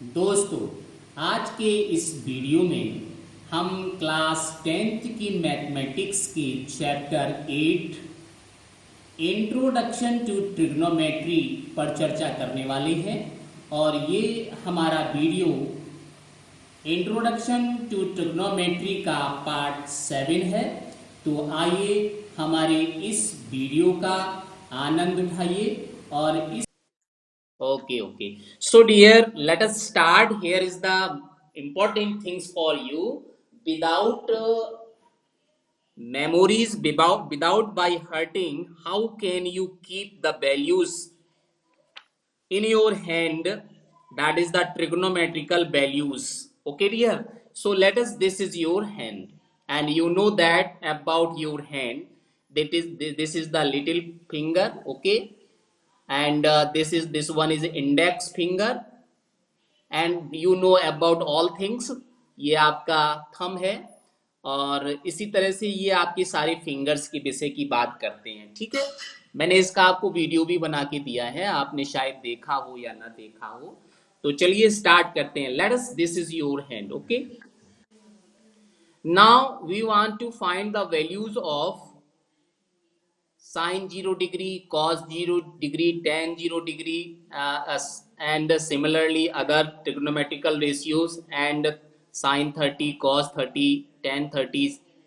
दोस्तों, आज के इस वीडियो में हम क्लास 10th की मैथमेटिक्स की चैप्टर 8 इंट्रोडक्शन टू ट्रिग्नोमेट्री पर चर्चा करने वाले हैं। और ये हमारा वीडियो इंट्रोडक्शन टू ट्रिग्नोमेट्री का पार्ट 7 है। तो आइए हमारे इस वीडियो का आनंद उठाइए और इस Okay. So, dear, let us start. Here is the important things for you. Without memories, without by hurting, how can you keep the values in your hand? That is the trigonometrical values. Okay, dear. So let us. This is your hand, and you know that about your hand. That is this is the little finger. Okay, and this one is index finger, and you know about all things. ये आपका thumb है, और इसी तरह से ये आपकी सारी फिंगर्स के विषय की बात करते हैं। ठीक है, मैंने इसका आपको वीडियो भी बना के दिया है, आपने शायद देखा हो या ना देखा हो। तो चलिए स्टार्ट करते हैं। Let us, this is your hand. Okay, now we want to find the values of sin 0 degree, cos 0 degree, tan 0 degree, and similarly other trigonometrical ratios, and sin 30, cos 30, tan 30,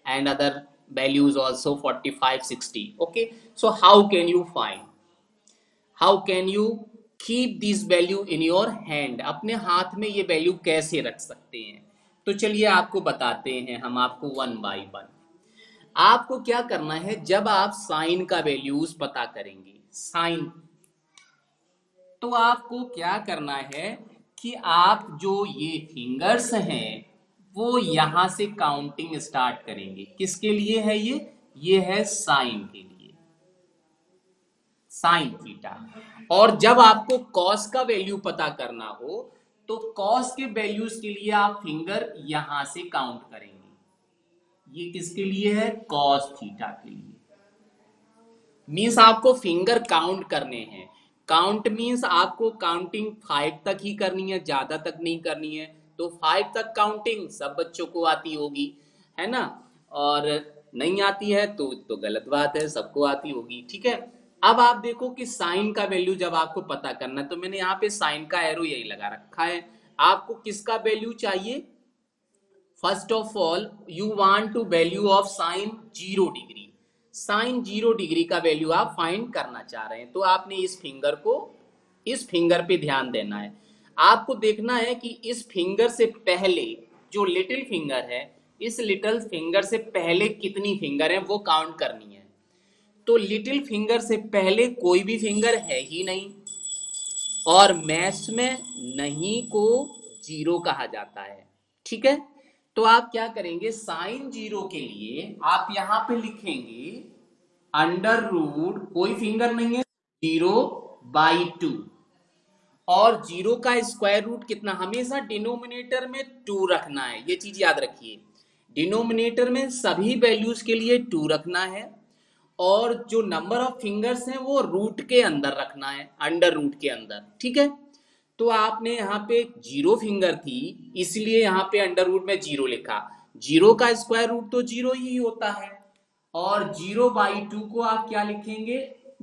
and other values also 45, 60. Okay, so how can you find, how can you keep this value in your hand? अपने हाथ में ये value कैसे रख सकते हैं? तो चलिए आपको बताते हैं हम आपको वन बाय वन। आपको क्या करना है, जब आप साइन का वैल्यूज पता करेंगे, साइन, तो आपको क्या करना है कि आप जो ये फिंगर्स हैं वो यहां से काउंटिंग स्टार्ट करेंगे। किसके लिए है ये है साइन के लिए, साइन थीटा। और जब आपको कॉस का वैल्यू पता करना हो तो कॉस के वैल्यूज के लिए आप फिंगर यहां से काउंट करेंगे। ये किसके लिए है? कॉस थीटा के लिए। मीन्स आपको फिंगर काउंट करने हैं। काउंट मीन्स आपको काउंटिंग 5 तक ही करनी है, ज्यादा तक नहीं करनी है। तो 5 तक काउंटिंग सब बच्चों को आती होगी, है ना? और नहीं आती है तो गलत बात है, सबको आती होगी। ठीक है, अब आप देखो कि साइन का वैल्यू जब आपको पता करना है, तो मैंने यहाँ पे साइन का एरो यही लगा रखा है। आपको किसका वैल्यू चाहिए? First of all you want to value of sine 0 degree. Sine 0 degree का वैल्यू आप फाइंड करना चाह रहे हैं, तो आपने इस फिंगर पे ध्यान देना है। आपको देखना है कि इस फिंगर से पहले जो लिटिल फिंगर है, इस लिटिल फिंगर से पहले कितनी फिंगर है वो काउंट करनी है। तो लिटिल फिंगर से पहले कोई भी फिंगर है ही नहीं, और मैथ्स में नहीं को जीरो कहा जाता है। ठीक है, तो आप क्या करेंगे, साइन 0 के लिए आप यहां पे लिखेंगे अंडर रूट, कोई फिंगर नहीं है, 0/2। और 0 का स्क्वायर रूट कितना? हमेशा डिनोमिनेटर में 2 रखना है, ये चीज याद रखिए। डिनोमिनेटर में सभी वैल्यूज के लिए 2 रखना है, और जो नंबर ऑफ फिंगर्स हैं वो रूट के अंदर रखना है, अंडर रूट के अंदर। ठीक है, तो आपने यहाँ पे 0 फिंगर थी, इसलिए यहाँ पे अंडर रूट में 0 लिखा। 0 का स्क्वायर रूट तो 0 ही होता है, और 0/2 को आप क्या लिखेंगे?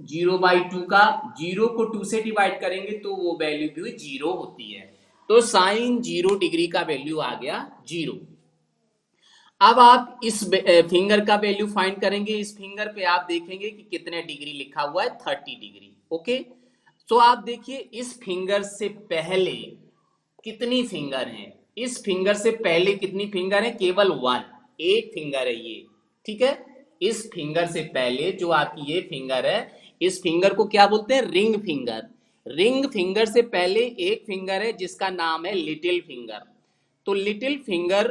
0/2 का 0 को 2 से डिवाइड करेंगे तो वो वैल्यू भी 0 होती है। तो साइन 0 डिग्री का वैल्यू आ गया 0। अब आप इस फिंगर का वैल्यू फाइंड करेंगे। इस फिंगर पे आप देखेंगे कि कितने डिग्री लिखा हुआ है, 30 डिग्री। ओके, तो आप देखिए इस फिंगर से पहले कितनी फिंगर हैं? इस फिंगर से पहले कितनी फिंगर है? केवल 1, एक फिंगर है ये। ठीक है, इस फिंगर से पहले जो आपकी ये फिंगर है, इस फिंगर को क्या बोलते हैं? Ring finger. रिंग फिंगर से पहले एक फिंगर है जिसका नाम है लिटिल फिंगर। तो लिटिल फिंगर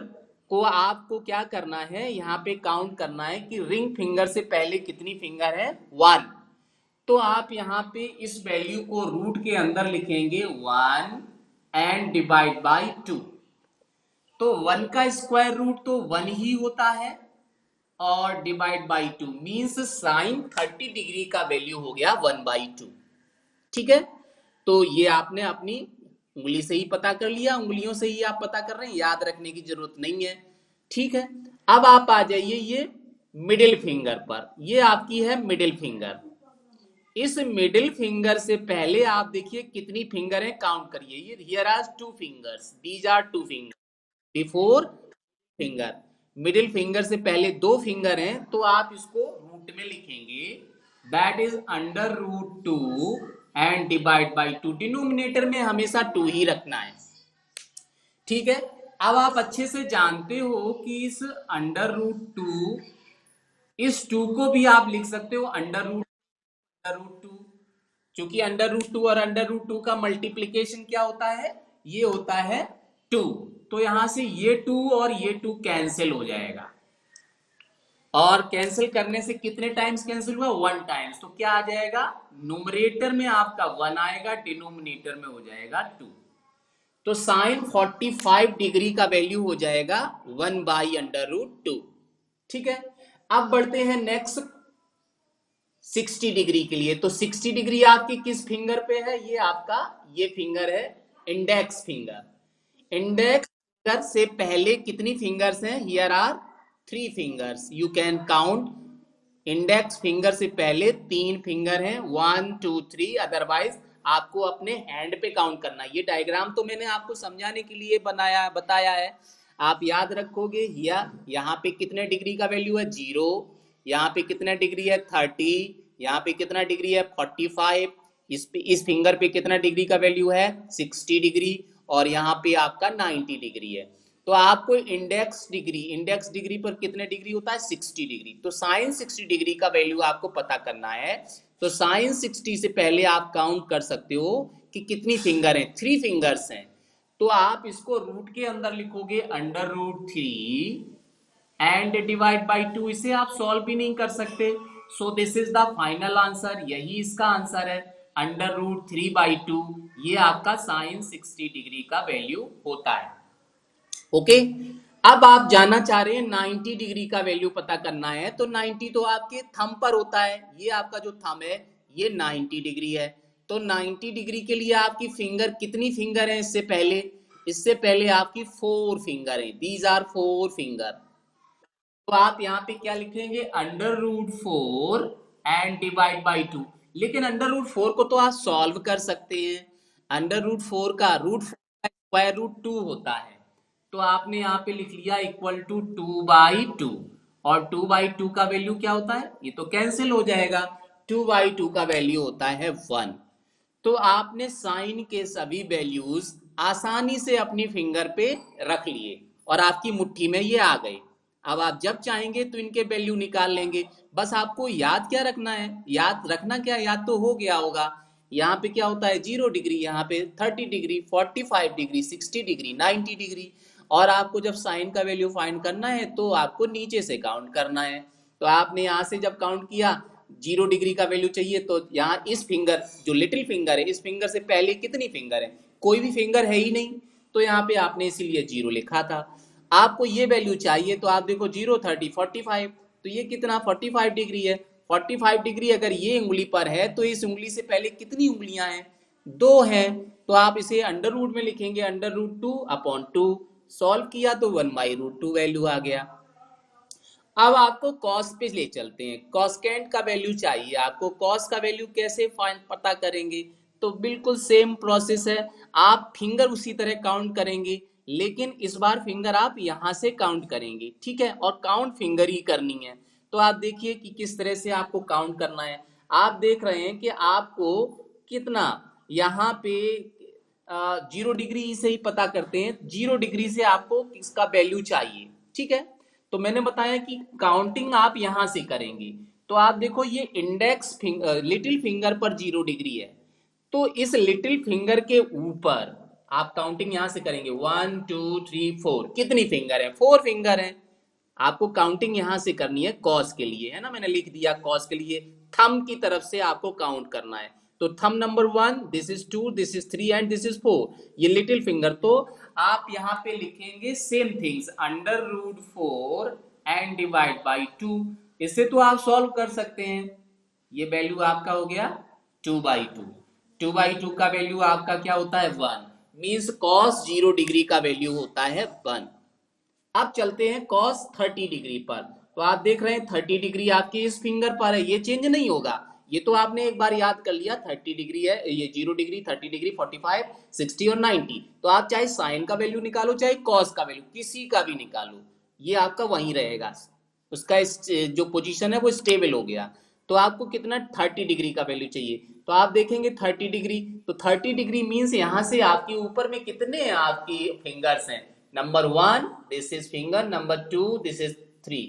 को आपको क्या करना है, यहाँ पे काउंट करना है कि रिंग फिंगर से पहले कितनी फिंगर है? 1। तो आप यहाँ पे इस वैल्यू को रूट के अंदर लिखेंगे 1 एंड डिवाइड बाय 2। तो 1 का स्क्वायर रूट तो 1 ही होता है, और divide by 2 means sign 30 degree का वैल्यू हो गया 1/2। ठीक है, तो ये आपने अपनी उंगली से ही पता कर लिया, उंगलियों से ही आप पता कर रहे हैं, याद रखने की जरूरत नहीं है। ठीक है, अब आप आ जाइए ये मिडिल फिंगर पर। ये आपकी है मिडिल फिंगर। इस मिडिल फिंगर से पहले आप देखिए कितनी फिंगर है, काउंट करिए। ये here are two fingers, these are two finger before finger. Middle finger से पहले दो फिंगर हैं, तो आप इसको रूट में लिखेंगे, that is under root two and divide by two. Denominator में हमेशा टू ही रखना है। ठीक है, अब आप अच्छे से जानते हो कि इस अंडर रूट टू, इस टू को भी आप लिख सकते हो अंडर रूट टू। क्योंकि अंडर रूट टू और अंडर रूट टू का मल्टीप्लीकेशन क्या होता है, ये होता है टू। तो यहां से ये टू और ये टू कैंसिल हो जाएगा, और कैंसिल करने से कितने टाइम्स कैंसिल हुआ, वन टाइम्स। तो क्या आ जाएगा, न्यूमरेटर में आपका वन आएगा, डिनोमिनेटर में हो जाएगा टू। तो साइन 45 डिग्री का वैल्यू हो जाएगा 1/√2। ठीक है, अब बढ़ते हैं नेक्स्ट 60 डिग्री के लिए। तो 60 डिग्री आपकी किस फिंगर पे है, ये आपका ये फिंगर है इंडेक्स फिंगर। इंडेक्स फिंगर से पहले कितनी फिंगर्स हैं, here are three fingers, you can count. Index finger से पहले तीन फिंगर हैं, 1 2 3। अदरवाइज आपको अपने हैंड पे काउंट करना है। ये डायग्राम तो मैंने आपको समझाने के लिए बनाया बताया है, आप याद रखोगे। यहाँ पे कितने डिग्री का वैल्यू है, 0। यहाँ पे कितना डिग्री है, 30। यहाँ पे कितना डिग्री है, 45। इस फिंगर पे कितना डिग्री का वैल्यू है, 60 डिग्री। और यहाँ पे आपका 90 डिग्री है। तो आपको इंडेक्स डिग्री पर कितने डिग्री होता है, 60 डिग्री। तो साइन 60 डिग्री का वैल्यू आपको पता करना है। तो साइन 60 से पहले आप काउंट कर सकते हो कि कितनी फिंगर है, थ्री फिंगर्स हैं। तो आप इसको रूट के अंदर लिखोगे under root 3 and divide by two. इसे आप सॉल्व भी नहीं कर सकते। So this is the final answer, यही इसका आंसर है, अंडर रूट 3/2। ये आपका साइन 60 डिग्री का वैल्यू होता है। ओके, अब आप जानना चाह रहे हैं 90 डिग्री का वैल्यू पता करना है। तो 90 तो आपके थंब पर होता है, ये आपका जो थंब है ये 90 डिग्री है। तो 90 डिग्री के लिए आपकी फिंगर कितनी फिंगर है, इससे पहले आपकी फोर फिंगर है, दीज आर फोर फिंगर। तो आप यहाँ पे क्या लिखेंगे, under root 4 and divide by two. लेकिन अंडर रूट 4 को तो आप सॉल्व कर सकते हैं। अंडर रूट 4 का रूट 4 होता है। तो आपने यहाँ पे लिख लिया इक्वल टू 2/2। और 2/2 का वैल्यू क्या होता है, ये तो कैंसिल हो जाएगा। 2/2 का वैल्यू होता है 1। तो आपने साइन के सभी वैल्यूज आसानी से अपनी फिंगर पे रख लिए और आपकी मुट्ठी में ये आ गए। अब आप जब चाहेंगे तो इनके वैल्यू निकाल लेंगे। बस आपको याद क्या रखना है, याद रखना क्या, याद तो हो गया होगा। यहाँ पे क्या होता है, 0 डिग्री, यहाँ पे 30 डिग्री, 45 डिग्री, 60 डिग्री, 90 डिग्री। और आपको जब साइन का वैल्यू फाइंड करना है तो आपको नीचे से काउंट करना है। तो आपने यहाँ से जब काउंट किया 0 डिग्री का वैल्यू चाहिए, तो यहाँ इस फिंगर, जो लिटिल फिंगर है, इस फिंगर से पहले कितनी फिंगर है, कोई भी फिंगर है ही नहीं। तो यहाँ पे आपने इसीलिए 0 लिखा था। आपको ये वैल्यू चाहिए तो आप देखो 0 30 45। तो ये कितना 45 डिग्री है। 45 डिग्री अगर ये उंगली पर है तो इस उंगली से पहले कितनी उंगलियां हैं, दो हैं। तो आप इसे अंडर रूट में लिखेंगे, अंडर रूट 2/2। सॉल्व किया तो 1/√2 वैल्यू आ गया। अब आपको कॉस पे ले चलते हैं। कॉसकेंट का वैल्यू चाहिए आपको। कॉस का वैल्यू कैसे फाइंड पता करेंगे, तो बिल्कुल सेम प्रोसेस है। आप फिंगर उसी तरह काउंट करेंगे, लेकिन इस बार फिंगर आप यहां से काउंट करेंगे, ठीक है, और काउंट फिंगर ही करनी है। तो आप देखिए कि किस तरह से आपको काउंट करना है। आप देख रहे हैं कि आपको कितना यहाँ पे 0 डिग्री से ही पता करते हैं। 0 डिग्री से आपको किसका वैल्यू चाहिए, ठीक है। तो मैंने बताया कि काउंटिंग आप यहां से करेंगे। तो आप देखो ये लिटिल फिंगर पर 0 डिग्री है। तो इस लिटिल फिंगर के ऊपर आप काउंटिंग यहां से करेंगे, 1 2 3 4। कितनी फिंगर है, फोर फिंगर है। आपको काउंटिंग यहां से करनी है कॉस के लिए, है ना, मैंने लिख दिया कॉस के लिए। थंब की तरफ से आपको काउंट करना है। तो thumb number 1, this is 2, this is 3 and this is 4, ये लिटिल फिंगर। तो आप यहाँ पे लिखेंगे same things, under root 4 and divide by 2। इससे तो आप सॉल्व कर सकते हैं। ये वैल्यू आपका हो गया 2/2। 2/2 का वैल्यू आपका क्या होता है, 1। मीन्स कॉस 0 डिग्री का वैल्यू होता है 1। अब चलते हैं कॉस 30 डिग्री पर। तो आप देख रहे हैं 30 डिग्री आपके इस फिंगर पर है, ये चेंज नहीं होगा। ये तो आपने एक बार याद कर लिया, 30 डिग्री है, ये 0 डिग्री, 30 डिग्री, 45, 60 और 90। तो आप चाहे साइन का वैल्यू निकालो चाहे कॉस का वैल्यू, किसी का भी निकालो, ये आपका वहीं रहेगा। उसका जो पोजीशन है वो स्टेबल हो गया। तो आपको कितना 30 डिग्री का वैल्यू चाहिए। तो आप देखेंगे 30 डिग्री, तो 30 डिग्री मीन्स यहां से आपके ऊपर में कितने आपकी फिंगर्स हैं। Number 1 this is finger, number 2 this is 3,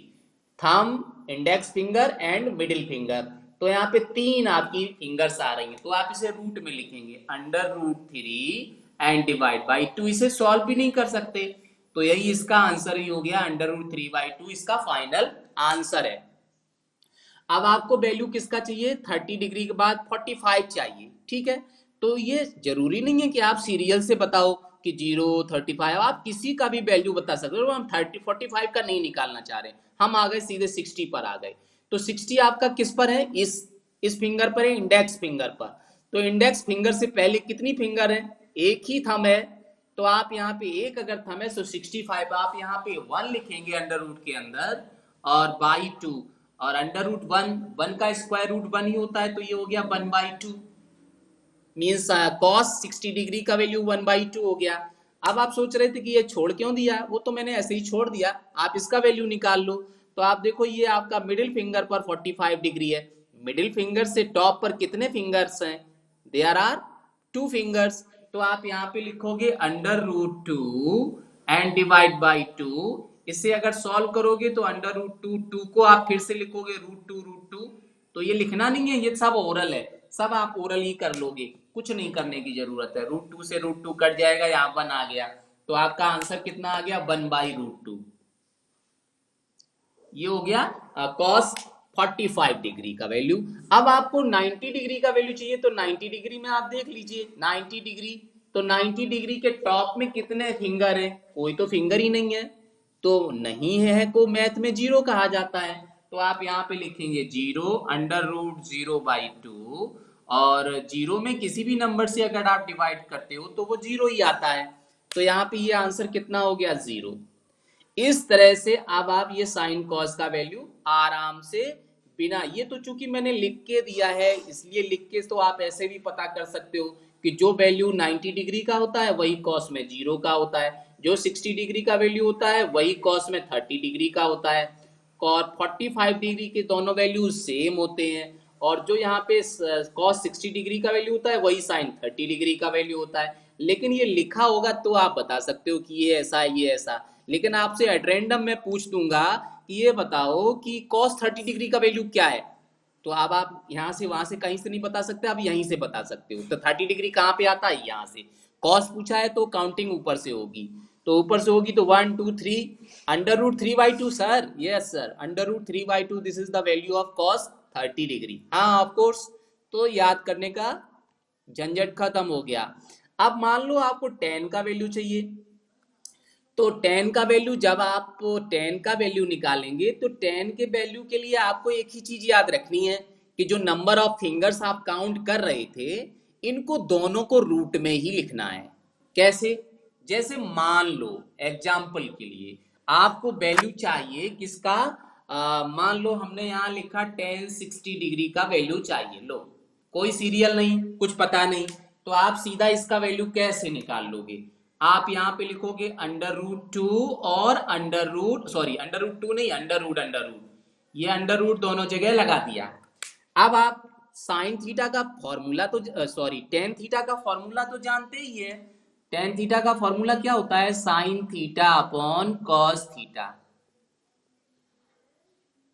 thumb, index finger and middle finger. तो यहाँ पे 3 आपकी फिंगर्स आ रही हैं। तो आप इसे रूट में लिखेंगे √3 एंड डिवाइड बाई 2। इसे सॉल्व भी नहीं कर सकते, तो यही इसका आंसर ही हो गया, √3/2 इसका फाइनल आंसर है। अब आपको वैल्यू किसका चाहिए, 30 डिग्री के बाद 45 चाहिए, ठीक है। तो ये जरूरी नहीं है कि आप सीरियल से बताओ कि 0, 35, आप किसी का भी वैल्यू बता सकते हो। हम 45 का नहीं निकालना चाह रहे, हम आ गए सीधे 60 पर आ गए। तो 60 आपका किस पर है, इस फिंगर पर है, इंडेक्स फिंगर पर। तो इंडेक्स फिंगर से पहले कितनी फिंगर है, एक ही थंब है। तो आप यहाँ पे एक अगर थंब है तो 65, आप यहाँ पे 1 लिखेंगे अंडर रूट के अंदर और बाई 2, और √1 का स्क्वायर रूट 1 ही होता है, तो ये हो गया 1/2। मीन्स कॉस 60 डिग्री का वैल्यू 1/2 हो गया। अब आप सोच रहे थे कि ये छोड़ क्यों दिया, वो तो मैंने ऐसे ही छोड़ दिया, आप इसका वैल्यू निकाल लो। तो आप देखो ये आपका मिडिल फिंगर पर 45 डिग्री है। मिडिल फिंगर से टॉप पर कितने फिंगर्स हैं, देयर आर 2 फिंगर्स। तो आप यहाँ पे लिखोगे √2 एंड डिवाइड बाई 2। इसे अगर सॉल्व करोगे तो √2 को आप फिर से लिखोगे √2। तो ये लिखना नहीं है, ये सब ओरल है, सब आप ओरल ही कर लोगे, कुछ नहीं करने की जरूरत है। √2 से √2 कट जाएगा, यहाँ 1 आ गया। तो आपका आंसर कितना आ गया, 1/√2। ये हो गया कॉस 45 डिग्री का वैल्यू। अब आपको 90 डिग्री का वैल्यू चाहिए, तो 90 डिग्री में आप देख लीजिए 90 डिग्री। तो 90 डिग्री के टॉप में कितने फिंगर है, कोई तो फिंगर ही नहीं है। तो नहीं है को मैथ में 0 कहा जाता है। तो आप यहाँ पे लिखेंगे 0 √0/2, और 0 में किसी भी नंबर से अगर आप डिवाइड करते हो तो वो 0 ही आता है। तो यहाँ पे ये आंसर कितना हो गया, 0। इस तरह से अब आप ये साइन कॉस का वैल्यू आराम से, बिना, ये तो चूंकि मैंने लिख के दिया है इसलिए लिख के, तो आप ऐसे भी पता कर सकते हो कि जो वैल्यू 90 डिग्री का होता है वही कॉस में 0 का होता है, जो 60 डिग्री का वैल्यू होता है वही कॉस में 30 डिग्री का होता है, और 45 डिग्री के दोनों वैल्यू सेम होते हैं, और जो यहाँ पे कॉस 60 डिग्री का वैल्यू होता है वही साइन 30 डिग्री का वैल्यू होता है। लेकिन ये लिखा होगा तो आप बता सकते हो कि ये ऐसा है, ये ऐसा। लेकिन आपसे एट रैंडम मैं पूछ दूंगा कि ये बताओ कि cos 30 डिग्री का वैल्यू क्या है, तो अब आप यहाँ से वहां से कहीं से नहीं बता सकते, आप यहीं से बता सकते हो। तो 30 डिग्री कहाँ पे आता है, यहाँ से। cos पूछा है तो काउंटिंग ऊपर से होगी, तो ऊपर से होगी तो 1 2 3 √3/2 sir, yes sir, √3/2 this is the value of cos 30 degree. हाँ ऑफ कोर्स। तो याद करने का झंझट खत्म हो गया। अब मान लो आपको tan का वैल्यू चाहिए, तो tan का वैल्यू, जब आप tan का वैल्यू निकालेंगे तो tan के वैल्यू के लिए आपको एक ही चीज याद रखनी है कि जो नंबर ऑफ फिंगर्स आप काउंट कर रहे थे इनको दोनों को रूट में ही लिखना है। कैसे, जैसे मान लो एग्जाम्पल के लिए आपको वैल्यू चाहिए किसका, मान लो हमने यहाँ लिखा tan 60 डिग्री का वैल्यू चाहिए, लो कोई सीरियल नहीं, कुछ पता नहीं, तो आप सीधा इसका वैल्यू कैसे निकाल लोगे, आप यहाँ पे लिखोगे √2 और √2 नहीं, अंडर रूट, ये अंडर रूट दोनों जगह लगा दिया। अब आप साइन थीटा का फॉर्मूला तो टेन थीटा का फॉर्मूला तो जानते ही है। टेन थीटा का फॉर्मूला क्या होता है, sine theta upon cos theta.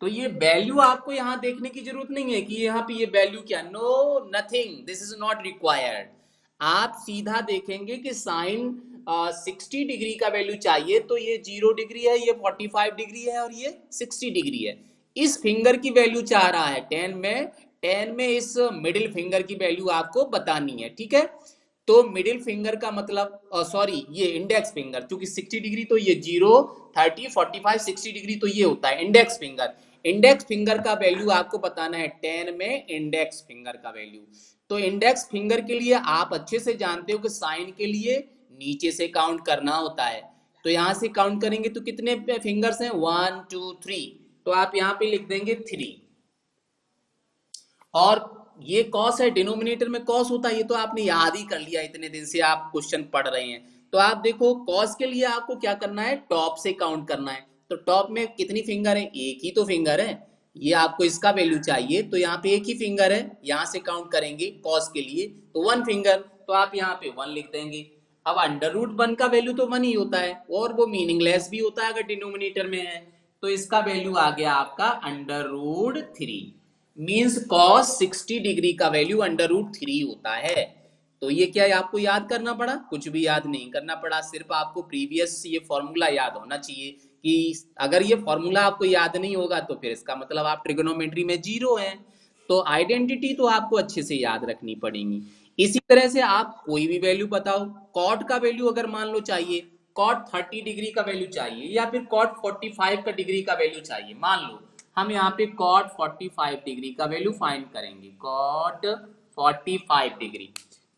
तो ये वैल्यू आपको यहां देखने की जरूरत नहीं है कि यहाँ पे ये वैल्यू क्या, no nothing, this is not required. आप सीधा देखेंगे कि साइन 60 डिग्री का वैल्यू चाहिए, तो ये 0 डिग्री है, ये 45 डिग्री है और ये 60 डिग्री है। इस फिंगर की वैल्यू चाह रहा है 10 में इस मिडिल फिंगर की वैल्यू आपको बतानी है, ठीक है। तो मिडिल फिंगर का मतलब ये इंडेक्स फिंगर, क्योंकि 60 डिग्री तो ये 0, 30, 45, 60 डिग्री तो ये होता है इंडेक्स फिंगर। इंडेक्स फिंगर का वैल्यू आपको बताना है 10 में इंडेक्स फिंगर का वैल्यू। तो इंडेक्स फिंगर के लिए आप अच्छे से जानते हो कि साइन के लिए नीचे से काउंट करना होता है। तो यहाँ से काउंट करेंगे तो कितने फिंगर्स हैं, 1 2 3, तो आप यहाँ पे लिख देंगे 3। और ये कॉस है, डिनोमिनेटर में कॉस होता है, ये तो आपने याद ही कर लिया, इतने दिन से आप क्वेश्चन पढ़ रहे हैं। तो आप देखो कॉस के लिए आपको क्या करना है, टॉप से काउंट करना है। तो टॉप में कितनी फिंगर है, एक ही तो फिंगर है, ये आपको इसका वैल्यू चाहिए, तो यहाँ पे एक ही फिंगर है, यहाँ से काउंट करेंगे कॉस के लिए तो 1 फिंगर, तो आप यहाँ पे 1 लिख देंगे। अब अंडर रूट 1 का वैल्यू तो 1 ही होता है, और वो मीनिंगलेस भी होता है अगर डिनोमिनेटर में है, तो इसका वैल्यू आ गया आपका under root 3। Means cos 60 degree का वैल्यू अंडर रूट 3 होता है। तो ये क्या है, आपको याद करना पड़ा, कुछ भी याद नहीं करना पड़ा, सिर्फ आपको प्रीवियस ये फॉर्मूला याद होना चाहिए। कि अगर ये फॉर्मूला आपको याद नहीं होगा तो फिर इसका मतलब आप ट्रिग्नोमेट्री में जीरो हैं। तो आइडेंटिटी तो आपको अच्छे से याद रखनी पड़ेगी। इसी तरह से आप कोई भी वैल्यू बताओ, कॉट का वैल्यू अगर मान लो चाहिए, कॉट 30 डिग्री का वैल्यू चाहिए, या फिर कॉट 45 का डिग्री का वैल्यू चाहिए, मान लो हम यहाँ पे कॉट 45 डिग्री का वैल्यू फाइंड करेंगे, कॉट 45 डिग्री।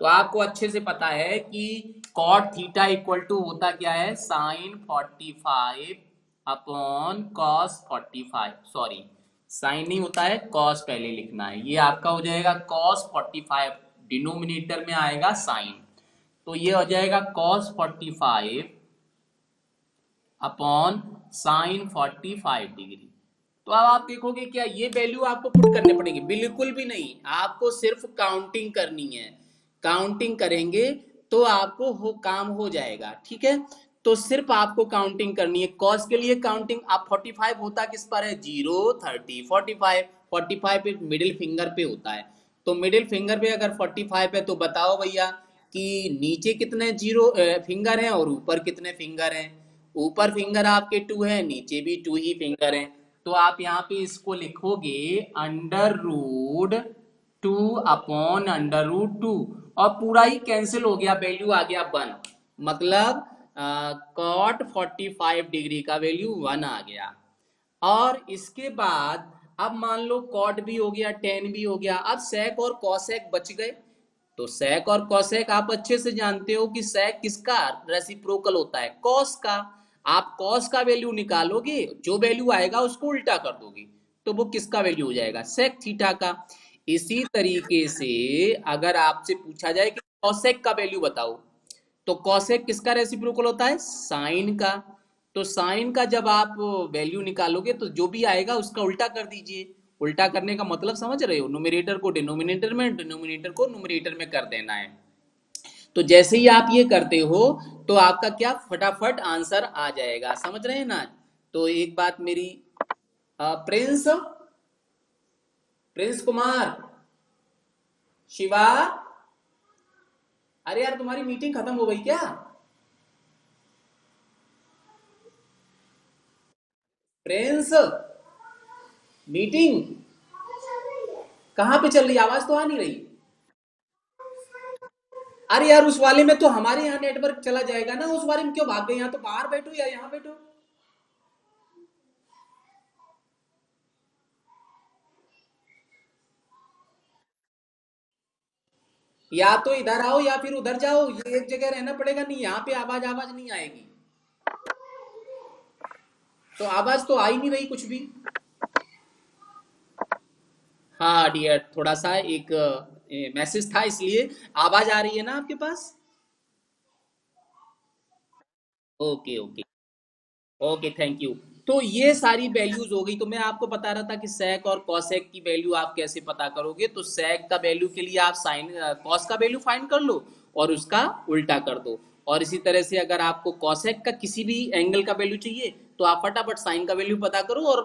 तो आपको अच्छे से पता है कि कॉट थीटा इक्वल टू होता क्या है, sine 45 upon cos 45, sorry sine नहीं होता है, कॉस पहले लिखना है, ये आपका हो जाएगा कॉस 45, डिनोमिनेटर में आएगा साइन, तो ये हो जाएगा कॉस 45 अपॉन साइन 45 डिग्री। तो अब आप देखोगे क्या ये वैल्यू आपको पुट करने पड़ेगी, बिल्कुल भी नहीं, आपको सिर्फ काउंटिंग करनी है, काउंटिंग करेंगे तो आपको काम हो जाएगा, ठीक है। तो सिर्फ आपको काउंटिंग करनी है, कॉस के लिए काउंटिंग, आप 45 होता किस पर है, 0 30 45, 45 पे मिडिल फिंगर पे होता है, तो मिडिल फिंगर पे अगर 45 है तो बताओ भैया कि नीचे कितने जीरो फिंगर हैं और ऊपर कितने फिंगर हैं, ऊपर फिंगर आपके 2 है, नीचे भी 2 ही फिंगर हैं। तो आप यहाँ पे इसको लिखोगे under root 2 upon under root 2, और पूरा ही कैंसिल हो गया, वैल्यू आ गया 1, मतलब कॉट 45 डिग्री का वैल्यू 1 आ गया। और इसके बाद अब मान लो कॉट भी हो गया, टेन भी हो गया, अब सेक और कॉसेक बच गए। तो सेक और कॉसेक आप अच्छे से जानते हो कि सेक किसका रेसिप्रोकल होता है, कॉस का। आप कॉस का वैल्यू निकालोगे, जो वैल्यू आएगा उसको उल्टा कर दोगे, तो वो किसका वैल्यू हो जाएगा, सेक थीटा का। इसी तरीके से अगर आपसे पूछा जाए कि कॉसेक का वैल्यू बताओ, तो कॉसेक किसका रेसिप्रोकल होता है, साइन का। तो साइन का जब आप वैल्यू निकालोगे तो जो भी आएगा उसका उल्टा कर दीजिए। उल्टा करने का मतलब समझ रहे हो, न्यूमरेटर को डिनोमिनेटर में, डिनोमिनेटर को न्यूमरेटर में कर देना है। तो जैसे ही आप ये करते हो तो आपका क्या फटाफट आंसर आ जाएगा, समझ रहे हैं ना। तो एक बात मेरी, प्रिंस, प्रिंस कुमार, शिवा, अरे यार तुम्हारी मीटिंग खत्म हो गई क्या, प्रिंस, मीटिंग कहाँ पे चल रही, आवाज तो आ नहीं रही। अरे यार उस वाले में तो हमारे यहाँ नेटवर्क चला जाएगा ना, उस वाले में क्यों भाग गए, यहाँ तो बाहर बैठो या यहाँ बैठो। या तो इधर आओ या फिर उधर जाओ, ये एक जगह रहना पड़ेगा, नहीं यहाँ पे आवाज आवाज नहीं आएगी। तो आवाज तो आ ही नहीं रही कुछ भी। हाँ डियर, थोड़ा सा एक मैसेज था इसलिए, आवाज आ रही है ना आपके पास। Okay okay, okay thank you. तो ये सारी वैल्यूज हो गई, तो मैं आपको बता रहा था कि sec और cosec की वैल्यू आप कैसे पता करोगे। तो sec का वैल्यू के लिए आप साइन cos का वैल्यू फाइंड कर लो और उसका उल्टा कर दो। और इसी तरह से अगर आपको cosec का किसी भी एंगल का वैल्यू चाहिए तो आप फटाफट साइन का वैल्यू पता करो और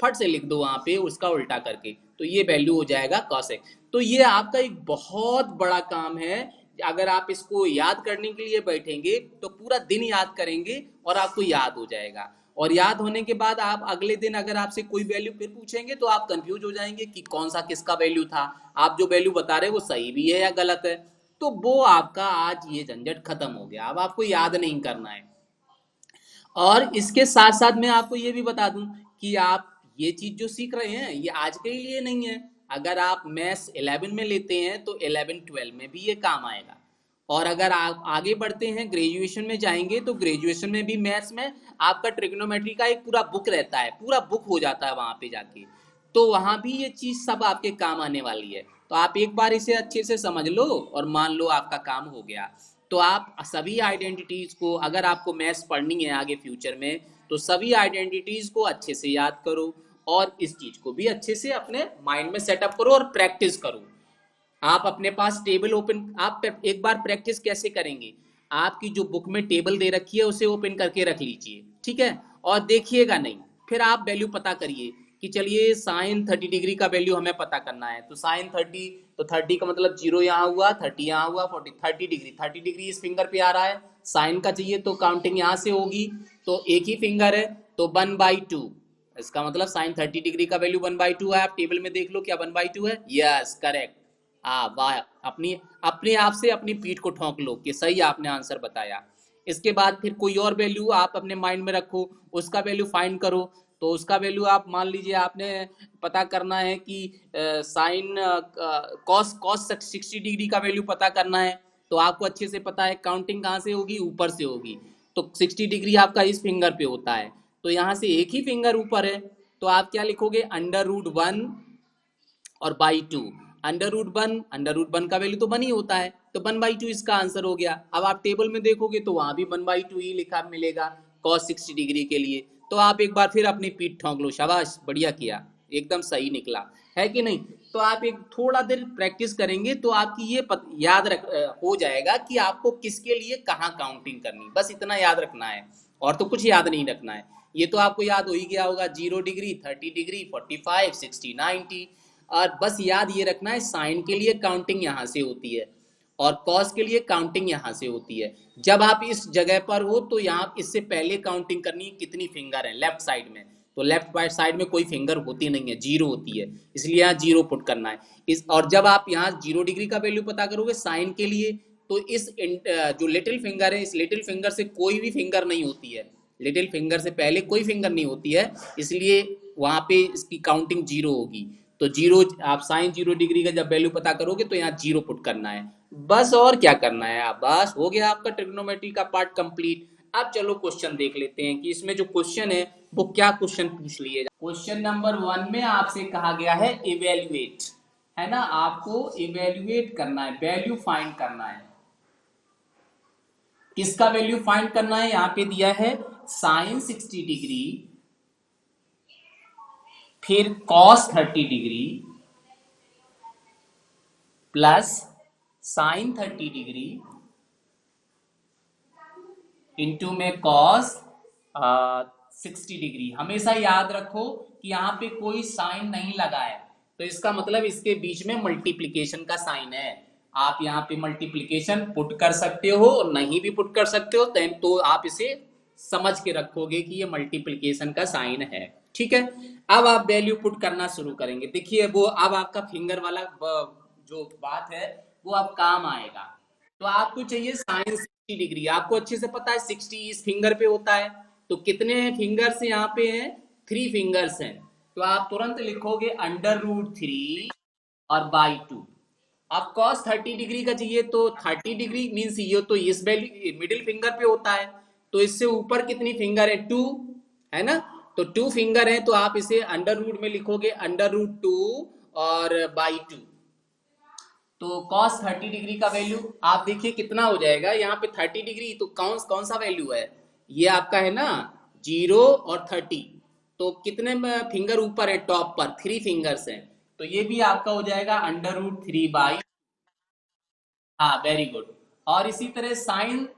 फट से लिख दो वहां पे उसका उल्टा करके, तो ये वैल्यू हो जाएगा cosec। तो ये आपका एक बहुत बड़ा काम है, अगर आप इसको याद करने के लिए बैठेंगे तो पूरा दिन याद करेंगे और आपको याद हो जाएगा। और याद होने के बाद आप अगले दिन अगर आपसे कोई वैल्यू फिर पूछेंगे तो आप कंफ्यूज हो जाएंगे कि कौन सा किसका वैल्यू था, आप जो वैल्यू बता रहे हैं वो सही भी है या गलत है। तो वो आपका आज ये झंझट खत्म हो गया, अब आपको याद नहीं करना है। और इसके साथ साथ मैं आपको ये भी बता दूं कि आप ये चीज जो सीख रहे हैं ये आज के ही लिए नहीं है, अगर आप मैथ्स 11 में लेते हैं तो 11 12 में भी ये काम आएगा। और अगर आप आगे बढ़ते हैं ग्रेजुएशन में जाएंगे तो ग्रेजुएशन में भी मैथ्स में आपका ट्रिग्नोमेट्री का एक पूरा बुक रहता है, पूरा बुक हो जाता है वहां पे जाके। तो वहां भी ये चीज सब आपके काम आने वाली है। तो आप एक बार इसे अच्छे से समझ लो और मान लो आपका काम हो गया। तो आप सभी आइडेंटिटीज को, अगर आपको मैथ्स पढ़नी है आगे फ्यूचर में, तो सभी आइडेंटिटीज को अच्छे से याद करो और इस चीज को भी अच्छे से अपने माइंड में सेटअप करो और प्रैक्टिस करो। आप अपने पास टेबल ओपन, आप एक बार प्रैक्टिस कैसे करेंगे, आपकी जो बुक में टेबल दे रखी है उसे ओपन करके रख लीजिए, ठीक है, और देखिएगा नहीं, फिर आप वैल्यू पता करिए कि चलिए साइन 30 डिग्री का वैल्यू हमें पता करना है। तो साइन 30, तो 30 का मतलब 0 यहाँ हुआ, 30 यहाँ हुआ, 40, 30 डिग्री, 30 डिग्री इस फिंगर पे आ रहा है, साइन का चाहिए तो काउंटिंग यहाँ से होगी, तो एक ही फिंगर है तो 1/2, इसका मतलब साइन 30 डिग्री का वैल्यू 1/2 है। आप टेबल में देख लो क्या 1/2 है, यस करेक्ट। वाह, अपनी अपने आप से अपनी पीठ को ठोंक लो कि सही आपने आंसर बताया। इसके बाद फिर कोई और वैल्यू आप अपने माइंड में रखो, उसका वैल्यू फाइंड करो। तो उसका वैल्यू आप मान लीजिए आपने पता करना है कि साइन कॉस कॉस 60 डिग्री का वैल्यू पता करना है। तो आपको अच्छे से पता है काउंटिंग कहाँ से होगी, ऊपर से होगी। तो 60 डिग्री आपका इस फिंगर पे होता है, तो यहाँ से एक ही फिंगर ऊपर है, तो आप क्या लिखोगे, √1 और /2। अंडर रूट वन का वैल्यू तो 1 ही होता है, तो 1/2 इसका आंसर हो गया। अब आप टेबल में देखोगे तो वहां भी 1/2 ही लिखा मिलेगा कॉस 60 डिग्री के लिए। तो आप एक बार फिर अपनी पीठ ठोंक लो, शाबाश बढ़िया किया, एकदम सही निकला, है कि नहीं। तो आप एक थोड़ा देर प्रैक्टिस करेंगे तो आपकी ये याद हो जाएगा कि आपको किसके लिए कहाँ काउंटिंग करनी, बस इतना याद रखना है और तो कुछ याद नहीं रखना है। ये तो आपको याद हो ही गया होगा, 0 डिग्री, 30 डिग्री, 45, 60, 90। और बस याद ये रखना है साइन के लिए काउंटिंग यहाँ से होती है और कॉस के लिए काउंटिंग यहाँ से होती है। जब आप इस जगह पर हो तो यहाँ इससे पहले काउंटिंग करनी है कितनी फिंगर है लेफ्ट साइड में। तो लेफ्ट साइड में कोई फिंगर होती नहीं है, 0 होती है, इसलिए यहाँ 0 पुट करना है। इस और जब आप यहाँ 0 डिग्री का वैल्यू पता करोगे साइन के लिए, तो इस जो लिटिल फिंगर है, इस लिटिल फिंगर से कोई भी फिंगर नहीं होती है, लिटिल फिंगर से पहले कोई फिंगर नहीं होती है, इसलिए वहां पे इसकी काउंटिंग 0 होगी। तो 0, आप साइन 0 डिग्री का जब वैल्यू पता करोगे तो यहाँ 0 पुट करना है, बस और क्या करना है। आप बस हो गया आपका ट्रिग्नोमेट्री का पार्ट कंप्लीट। अब चलो क्वेश्चन देख लेते हैं कि इसमें जो क्वेश्चन है वो क्या क्वेश्चन पूछ लिए। क्वेश्चन नंबर 1 में आपसे कहा गया है इवेल्युएट, है ना, आपको इवेल्युएट करना है, वैल्यू फाइंड करना है। किसका वैल्यू फाइंड करना है, यहाँ पे दिया है साइन 60 डिग्री, फिर cos 30 degree plus sign 30 degree into में कॉस 60 डिग्री। हमेशा याद रखो कि यहाँ पे कोई साइन नहीं लगा है, तो इसका मतलब इसके बीच में मल्टीप्लीकेशन का साइन है। आप यहाँ पे मल्टीप्लीकेशन पुट कर सकते हो और नहीं भी पुट कर सकते हो, तो आप इसे समझ के रखोगे कि ये मल्टीप्लीकेशन का साइन है, ठीक है। अब आप वैल्यू पुट करना शुरू करेंगे। देखिए वो अब आपका फिंगर वाला जो बात है वो अब काम आएगा। तो आपको चाहिए साइन 60 डिग्री, आपको अच्छे से पता है 60 इस फिंगर पे होता है, तो कितने फिंगर्स यहाँ पे हैं, 3 फिंगर्स हैं। तो आप तुरंत लिखोगे √3 और /2। अब cos 30 डिग्री का चाहिए तो 30 डिग्री मीन्स ये तो इस वैल्यू मिडिल फिंगर पे होता है, तो इससे ऊपर कितनी फिंगर है, 2, है ना। तो 2 फिंगर है, तो आप इसे अंडर रूट में लिखोगे √2 और /2। तो cos 30 डिग्री का वैल्यू आप देखिए कितना हो जाएगा, यहाँ पे 30 डिग्री तो कौन कौन सा वैल्यू है, ये आपका है ना 0 और 30। तो कितने फिंगर ऊपर है, टॉप पर 3 फिंगर्स हैं, तो ये भी आपका हो जाएगा √3 हाँ वेरी गुड। और इसी तरह साइन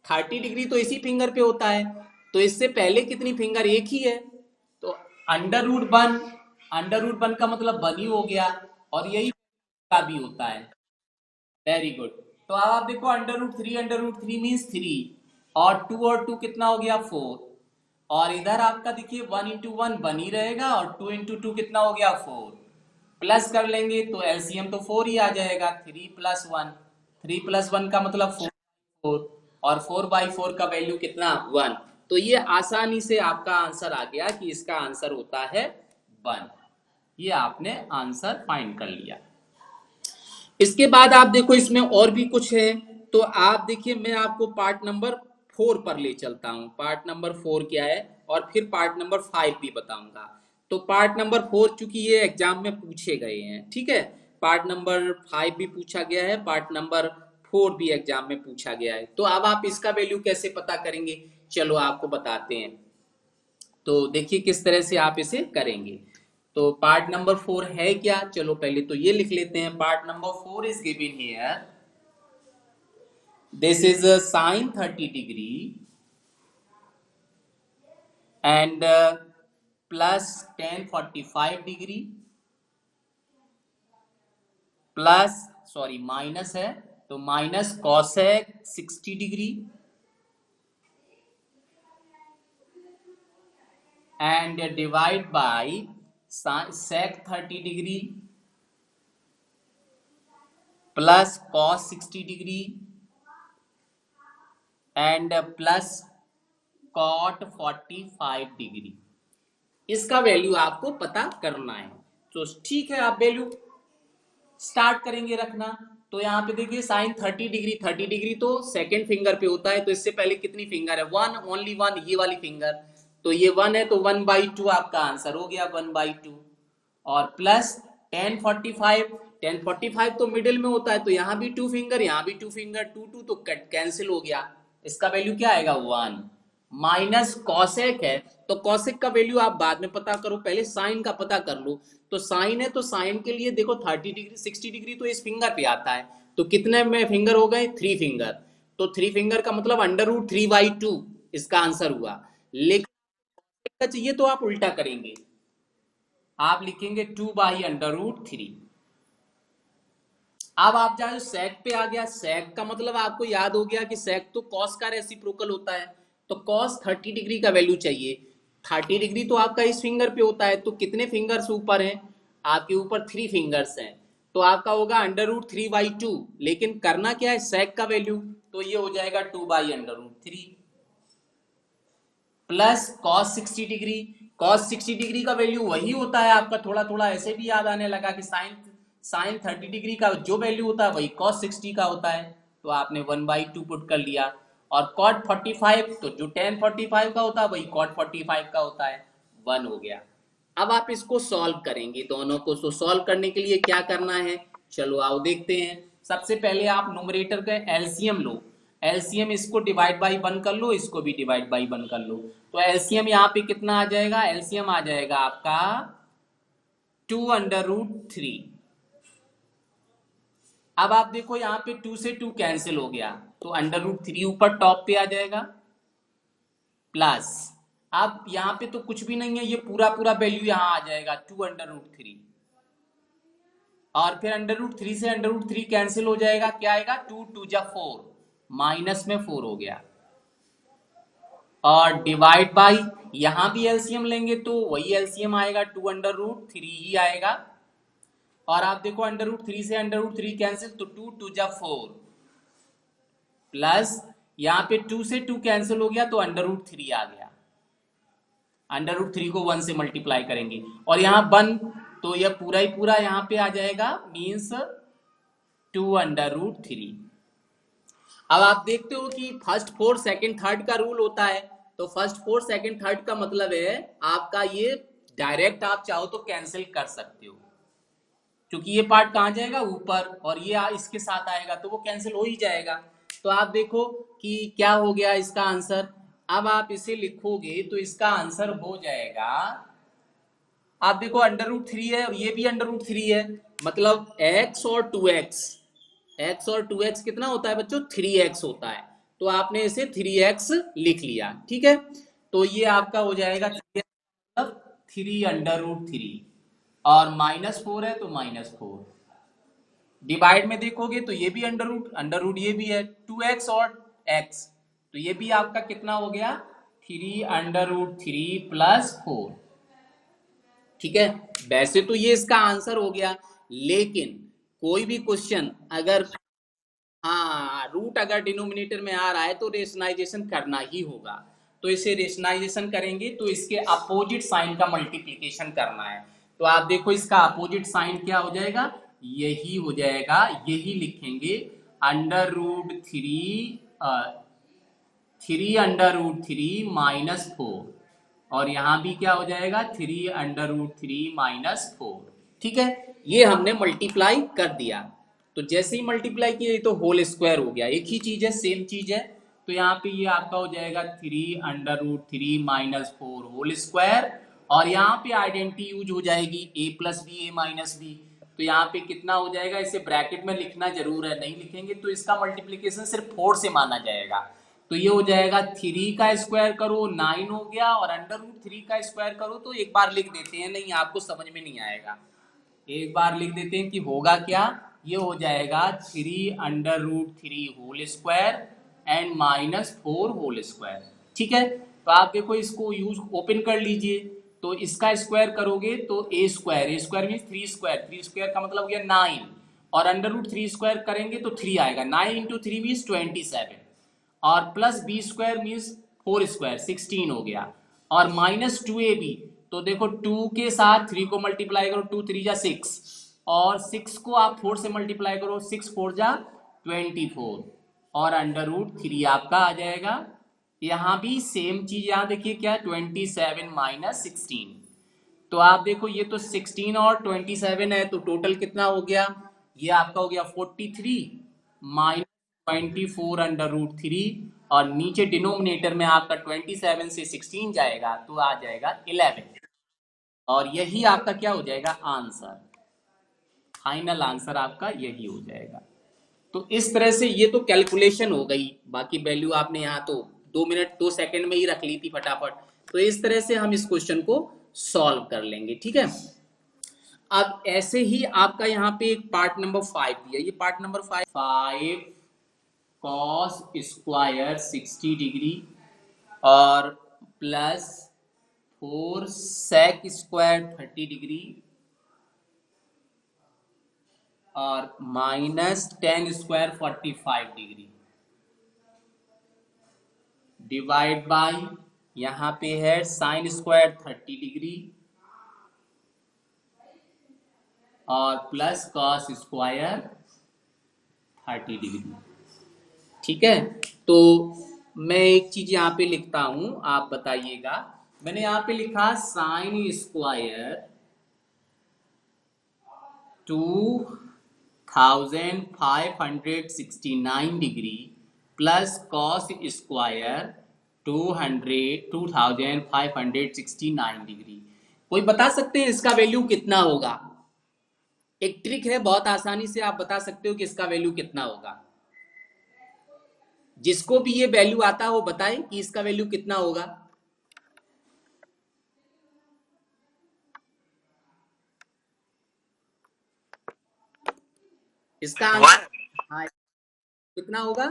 30 डिग्री तो इसी फिंगर पे होता है, तो इससे पहले कितनी फिंगर, एक ही है, तो √1, √1 का मतलब 1 ही हो गया, और यही का भी होता है, वेरी गुड। तो अब आप देखो √3 मीन्स 3, और 2 कितना हो गया, 4। और इधर आपका देखिए 1 इंटू 1 1 ही रहेगा, और 2 इंटू 2 कितना हो गया, 4। प्लस कर लेंगे तो एलसीएम तो 4 ही आ जाएगा, 3 + 1, 3 + 1 का मतलब 4, और 4/4 का वैल्यू कितना, 1। तो ये आसानी से आपका आंसर आ गया कि इसका आंसर होता है 1। ये आपने आंसर फाइंड कर लिया। इसके बाद आप देखो इसमें और भी कुछ है, तो आप देखिए, मैं आपको पार्ट नंबर 4 पर ले चलता हूं। पार्ट नंबर 4 क्या है, और फिर पार्ट नंबर 5 भी बताऊंगा। तो पार्ट नंबर 4 चूंकि ये एग्जाम में पूछे गए हैं, ठीक है, पार्ट नंबर 5 भी पूछा गया है, पार्ट नंबर 4 भी एग्जाम में पूछा गया है। तो अब आप इसका वैल्यू कैसे पता करेंगे, चलो आपको बताते हैं। तो देखिए किस तरह से आप इसे करेंगे। तो पार्ट नंबर 4 है क्या, चलो पहले तो ये लिख लेते हैं। Part number 4 is given here, this is a sine 30 degree and plus tan 45 degree plus sorry minus है, तो minus cosec 60 degree and divide by sec 30 degree plus cos 60 degree and plus cot 45 degree. इसका value आपको पता करना है। तो ठीक है, आप वैल्यू स्टार्ट करेंगे रखना। तो यहाँ पे देखिए साइन 30 डिग्री, 30 डिग्री तो सेकंड फिंगर पे होता है, तो इससे पहले कितनी फिंगर है, वन, ओनली वन, ये वाली फिंगर। तो ये 1 है, तो 1/2 आपका आंसर हो गया, 1/2। और प्लस tan 45, tan 45 तो मिडिल में होता है, तो यहाँ भी 2 फिंगर, यहाँ भी 2 फिंगर, 2 2 तो कैंसिल हो गया। इसका वैल्यू क्या आएगा, 1। माइनस कॉसेक है, तो कॉसेक का वैल्यू आप बाद में पता करो, पहले साइन का पता कर लो। तो साइन है, तो साइन के लिए देखो 30 डिग्री 60 डिग्री तो इस फिंगर पे आता है, तो कितने में फिंगर हो गए, 3 फिंगर। तो 3 फिंगर का मतलब √3/2 इसका आंसर हुआ। लेकिन चाहिए तो आप उल्टा करेंगे, आप लिखेंगे 2/√3। अब आप जाओ सेक पे आ गया, सेक का मतलब आपको याद हो गया कि सेक तो कॉस का रेसिप्रोकल होता है। तो कॉस 30 डिग्री का वैल्यू चाहिए, 30 डिग्री तो आपका इस फिंगर पे होता है, तो कितने फिंगर्स ऊपर हैं, आपके ऊपर 3 फिंगर्स हैं, तो आपका होगा √3/2। लेकिन करना क्या है, सेक का वैल्यू, तो ये हो जाएगा 2/√3 plus cos 60 degree. Cos 60 degree का वैल्यू वही होता है आपका, थोड़ा थोड़ा ऐसे भी याद आने लगा कि साइन 30 डिग्री का जो वैल्यू होता है वही कॉस 60 का होता है, तो आपने 1/2 पुट कर लिया। और कॉट 45, तो जो tan 45 का होता है वही कॉट 45 का होता है, 1 हो गया। अब आप इसको सॉल्व करेंगे दोनों को। तो सॉल्व करने के लिए क्या करना है, चलो आओ देखते हैं। सबसे पहले आप न्यूमरेटर का एलसीएम लो, एलसीएम इसको डिवाइड बाई 1 कर लो, इसको भी डिवाइड बाई 1 कर लो। तो एलसीएम यहाँ पे कितना आ जाएगा, एलसीएम आ जाएगा आपका 2√3। अब आप देखो यहाँ पे 2 से 2 कैंसिल हो गया, तो √3 ऊपर टॉप पे आ जाएगा, प्लस अब यहाँ पे तो कुछ भी नहीं है, ये पूरा पूरा वैल्यू यहाँ आ जाएगा 2√3। और फिर √3 से √3 कैंसिल हो जाएगा, क्या आएगा, 2 2 जा 4, माइनस में 4 हो गया। और डिवाइड बाई, यहां भी एलसीएम लेंगे तो वही एलसीएम आएगा, 2√3 ही आएगा। और आप देखो √3 से √3 कैंसिल, तो 2 2 जा 4 प्लस यहाँ पे 2 से 2 कैंसिल हो गया, तो √3 आ गया। √3 को 1 से मल्टीप्लाई करेंगे, और यहाँ 1, तो यह पूरा ही पूरा यहाँ पे आ जाएगा, मीन्स 2√3। अब आप देखते हो कि फर्स्ट फोर्थ सेकंड थर्ड का रूल होता है, तो फर्स्ट फोर्थ सेकंड थर्ड का मतलब है आपका ये डायरेक्ट आप चाहो तो कैंसिल कर सकते हो, क्योंकि ये पार्ट कहाँ जाएगा, ऊपर, और ये इसके साथ आएगा, तो वो कैंसिल हो ही जाएगा। तो आप देखो कि क्या हो गया इसका आंसर। अब आप इसे लिखोगे तो इसका आंसर हो जाएगा, आप देखो √3 है और ये भी √3 है, मतलब x और 2x, x और 2x कितना होता है बच्चों, 3x होता है। तो आपने इसे 3x लिख लिया, ठीक है। तो ये आपका हो जाएगा 3√3, और -4 है तो -4। डिवाइड में देखोगे तो ये भी अंडर रूट ये भी है, 2x और x, तो ये भी आपका कितना हो गया, 3√3 + 4, ठीक है। वैसे तो ये इसका आंसर हो गया, लेकिन कोई भी क्वेश्चन अगर, हाँ, रूट अगर डिनोमिनेटर में आ रहा है तो रेशनाइजेशन करना ही होगा। तो इसे रेशनाइजेशन करेंगे तो इसके अपोजिट साइन का मल्टीप्लिकेशन करना है। तो आप देखो इसका अपोजिट साइन क्या हो जाएगा, यही हो जाएगा, यही लिखेंगे 3 √3 और यहाँ भी क्या हो जाएगा 3 √3 - 4। ठीक है, ये हमने मल्टीप्लाई कर दिया। तो जैसे ही मल्टीप्लाई किया तो होल स्क्वायर हो गया, एक ही चीज है, सेम चीज है। तो यहाँ पे ये आपका हो जाएगा 3 √3 - 4 होल स्क्वायर। और यहाँ पे आइडेंटिटी यूज हो जाएगी a+b a-b। तो यहाँ पे कितना हो जाएगा, इसे ब्रैकेट में लिखना जरूर है, नहीं लिखेंगे तो इसका मल्टीप्लीकेशन सिर्फ 4 से माना जाएगा। तो ये हो जाएगा 3 का स्क्वायर करो 9 हो गया, और √3 का स्क्वायर करो तो एक बार लिख देते हैं, नहीं आपको समझ में नहीं आएगा, एक बार लिख देते हैं कि होगा क्या। ये हो जाएगा 3 √3 whole square and -4 whole square. ठीक है, तो आप देखो इसको यूज ओपन कर लीजिए। तो इसका स्क्वायर करोगे तो a स्क्वायर मीन 3 स्क्वायर का मतलब हो गया 9, और √3 स्क्वायर करेंगे तो 3 आएगा। 9 × 3 मीन्स 27, और plus B square means 4 square 16 हो गया, और -2ab। तो देखो 2 के साथ 3 को मल्टीप्लाई करो, 2 3 जा 6, और 6 को आप 4 से मल्टीप्लाई करो, 6 4 जा 24, और √3 आपका आ जाएगा। यहाँ भी सेम चीज, यहाँ देखिए क्या 27 - 16। तो आप देखो ये तो 16 और 27 है, तो टोटल कितना हो गया, ये आपका हो गया 43 -24 √3, और नीचे डिनोमिनेटर में आपका 27 से 16 जाएगा तो आ जाएगा 11, और यही आपका क्या हो जाएगा आंसर, फाइनल आंसर आपका यही हो जाएगा। तो इस तरह से ये तो कैलकुलेशन हो गई, बाकी वैल्यू आपने यहाँ तो 2 मिनट 2 सेकंड में ही रख ली थी फटाफट। तो इस तरह से हम इस क्वेश्चन को सॉल्व कर लेंगे। ठीक है, अब ऐसे ही आपका यहाँ पे एक पार्ट नंबर 5 दिया, ये part number 5 cos square 60 degree और प्लस 4 sec स्क्वायर 30 डिग्री और -10 स्क्वायर 45 डिग्री डिवाइड बाय यहाँ पे है साइन स्क्वायर 30 डिग्री और प्लस कॉस स्क्वायर 30 डिग्री। ठीक है, तो मैं एक चीज यहाँ पे लिखता हूं, आप बताइएगा। मैंने यहाँ पे लिखा sine square 2569 degree plus cos square 2569 degree. कोई बता सकते हैं इसका वैल्यू कितना होगा? एक ट्रिक है, बहुत आसानी से आप बता सकते हो कि इसका वैल्यू कितना होगा। जिसको भी ये वैल्यू आता है वो बताए कि इसका वैल्यू कितना होगा। इसका आंसर हाँ कितना होगा?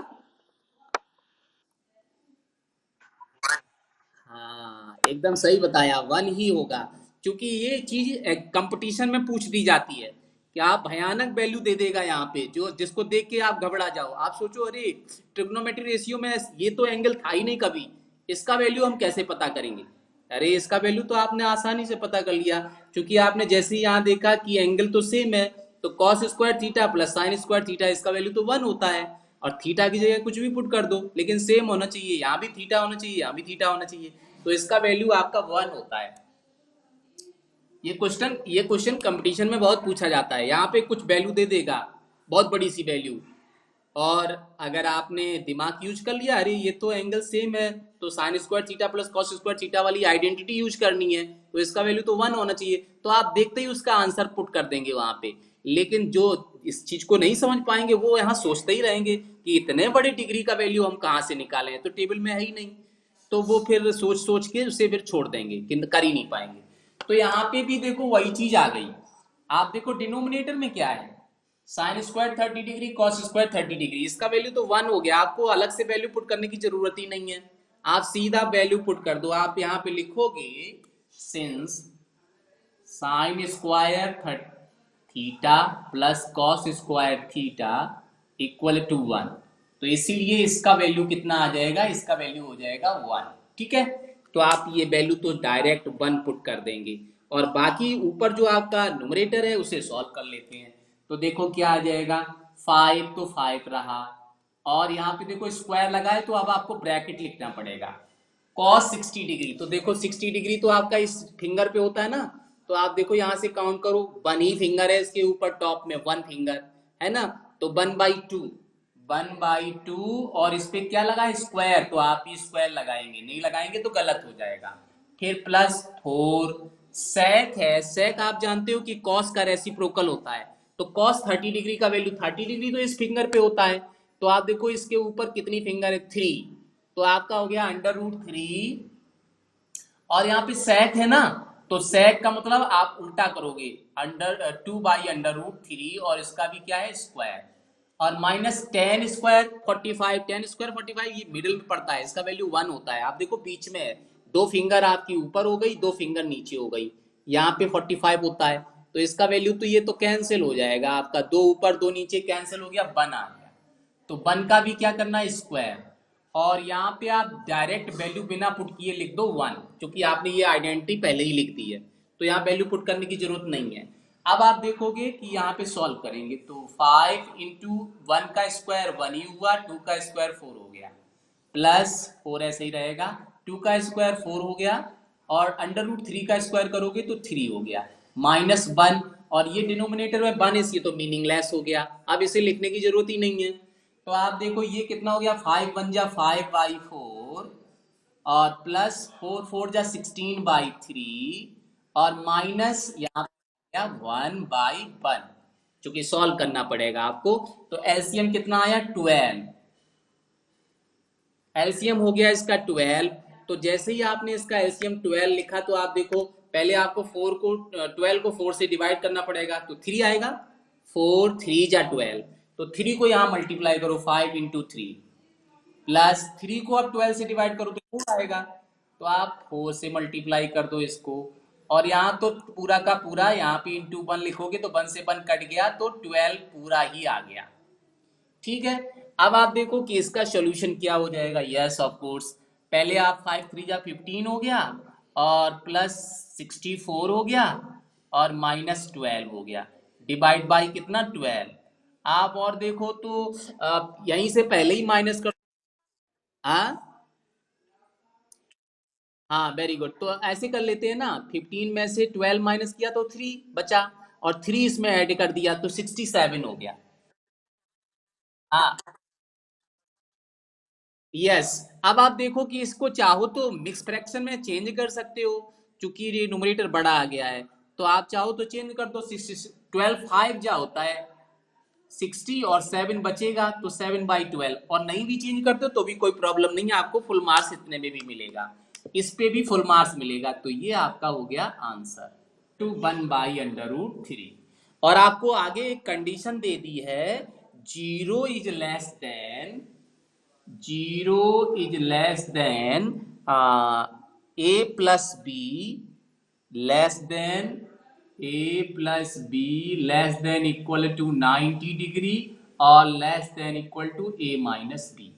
हाँ एकदम सही बताया, 1 ही होगा, क्योंकि ये चीज कंपटीशन में पूछ दी जाती है कि आप भयानक वैल्यू दे देगा यहाँ पे, जो जिसको देख के आप घबरा जाओ, आप सोचो अरे ट्रिग्नोमेट्री रेशियो में ये तो एंगल था ही नहीं कभी, इसका वैल्यू हम कैसे पता करेंगे? अरे इसका वैल्यू तो आपने आसानी से पता कर लिया, क्योंकि आपने जैसे ही यहाँ देखा कि एंगल तो सेम है, तो cos square theta plus sign square theta, इसका वैल्यू तो 1 होता है, और थीटा की जगह कुछ भी पुट कर दो, लेकिन सेम होना चाहिए, यहाँ भी थीटा होना चाहिए, यहाँ भी थीटा होना चाहिए, तो इसका वैल्यू आपका 1 होता है। ये क्वेश्चन कंपटीशन में बहुत पूछा जाता है, यहाँ पे कुछ वैल्यू दे देगा, बहुत बड़ी सी वैल्यू, और अगर आपने दिमाग यूज कर लिया अरे ये तो एंगल सेम है, तो sign square theta plus cos square theta वाली आइडेंटिटी यूज करनी है, तो इसका वैल्यू तो 1 होना चाहिए, तो आप देखते ही उसका आंसर पुट कर देंगे वहां पे। लेकिन जो इस चीज को नहीं समझ पाएंगे वो यहाँ सोचते ही रहेंगे कि इतने बड़े डिग्री का वैल्यू हम कहाँ से निकालें, तो टेबल में है ही नहीं, तो वो फिर सोच सोच के उसे फिर छोड़ देंगे कि कर ही नहीं पाएंगे। तो यहाँ पे भी देखो वही चीज आ गई। आप देखो डिनोमिनेटर में क्या है, sine square 30 degree cos square 30 degree, इसका वैल्यू तो 1 हो गया, आपको अलग से वैल्यू पुट करने की जरूरत ही नहीं है, आप सीधा वैल्यू पुट कर दो। आप यहाँ पे लिखोगे since sine square theta plus cos square theta equal to 1, तो इसीलिए इसका वैल्यू कितना आ जाएगा, इसका वैल्यू हो जाएगा 1। ठीक है, तो आप ये वैल्यू तो डायरेक्ट 1 पुट कर देंगे, और बाकी ऊपर जो आपका न्यूमरेटर है उसे सॉल्व कर लेते हैं। तो देखो क्या आ जाएगा, 5 तो 5 रहा, और यहाँ पे देखो स्क्वायर लगा है तो अब आपको ब्रैकेट लिखना पड़ेगा। कॉस 60 डिग्री, तो देखो 60 डिग्री तो आपका इस फिंगर पे होता है ना, तो आप देखो यहाँ से काउंट करो, 1 ही फिंगर है इसके ऊपर टॉप में, 1 फिंगर है ना, तो 1/2, 1/2, और इस पे क्या लगा है स्क्वायर, तो आप भी स्क्वायर लगाएंगे, नहीं लगाएंगे तो गलत हो जाएगा। फिर +4 सेक है, सेक आप जानते हो कि कॉस का रेसिप्रोकल होता है, तो कॉस 30 डिग्री का वैल्यू 30 डिग्री तो इस फिंगर पे होता है, तो आप देखो इसके ऊपर कितनी फिंगर है 3, तो आपका हो गया √3, और यहाँ पे सेक है ना, तो सेक का मतलब आप उल्टा करोगे, √2 और इसका भी क्या है स्क्वायर, और -10 स्क्वायर 45, 10 स्क्वायर 45, ये मिडिल में पड़ता है, इसका वैल्यू 1 होता है। आप देखो बीच में है, 2 फिंगर आपकी ऊपर हो गई, 2 फिंगर नीचे हो गई, यहाँ पे 45 होता है, तो इसका वैल्यू तो ये तो कैंसिल हो जाएगा आपका, 2 ऊपर 2 नीचे कैंसिल हो गया, 1 आ गया, तो 1 का भी क्या करना है स्क्वायर, और यहाँ पे आप डायरेक्ट वैल्यू बिना पुट किए लिख दो 1, क्योंकि आपने ये आइडेंटिटी पहले ही लिख दी है, तो यहाँ वैल्यू पुट करने की जरूरत नहीं है। अब आप देखोगे कि यहाँ पे सॉल्व करेंगे तो 5 इंटू 1 का स्क्वायर 1 ही हुआ, 2 का स्क्वायर 4 हो गया, +4 ऐसे ही रहेगा, 2 का स्क्वायर 4 हो गया, और √3 का स्क्वायर करोगे तो 3 हो गया, -1, और ये डिनोमिनेटर में 1 इस, ये तो मीनिंगलेस हो गया, अब इसे लिखने की जरूरत ही नहीं है। तो आप देखो ये कितना हो गया, 5 × 5/4, और +4 4 × 16/3, और माइनस यहाँ 1/1, क्योंकि सॉल्व करना पड़ेगा आपको, तो एलसीएम कितना आया 12, एलसीएम हो गया इसका 12, तो जैसे ही आपने इसका एलसीएम 12 लिखा, तो आप देखो पहले आपको 12 को 4 से डिवाइड करना पड़ेगा, तो 3 आएगा, 4 3 जा 12, तो 3 को यहाँ मल्टीप्लाई करो, 5 × 3, +3 को आप 12 से डिवाइड करो तो 4 आएगा, तो आप 4 से मल्टीप्लाई कर दो इसको, और यहाँ तो पूरा का पूरा यहाँ पे इंटू 1 लिखोगे तो 1 से 1 कट गया, तो 12 पूरा ही आ गया। ठीक है, अब आप देखो कि इसका सोल्यूशन क्या हो जाएगा। यस ऑफ कोर्स, पहले आप 5 3 जा 15 हो गया, और +64 हो गया, और -12 हो गया, डिवाइड बाई कितना 12, आप और देखो तो यहीं से पहले ही माइनस कर, हाँ हाँ वेरी गुड, तो ऐसे कर लेते हैं ना, 15 में से 12 माइनस किया तो 3 बचा, और 3 इसमें ऐड कर दिया तो 67 हो गया। हाँ यस, अब आप देखो कि इसको चाहो तो मिक्स फ्रैक्शन में चेंज कर सकते हो, क्योंकि ये न्यूमरेटर बड़ा आ गया है, तो आप चाहो तो चेंज कर दो, 12 5 जा होता है 60, और 7 बचेगा तो 7/12, और नहीं भी चेंज करते तो भी कोई प्रॉब्लम नहीं है, आपको फुल मार्क्स इतने में भी मिलेगा, इस पे भी फुल मार्क्स मिलेगा, तो ये आपका हो गया आंसर, √1/√3। और आपको आगे एक कंडीशन दे दी है, zero is less than, zero is less than a+b, less than a+b <= 90 degree, और लेस देन = a-b।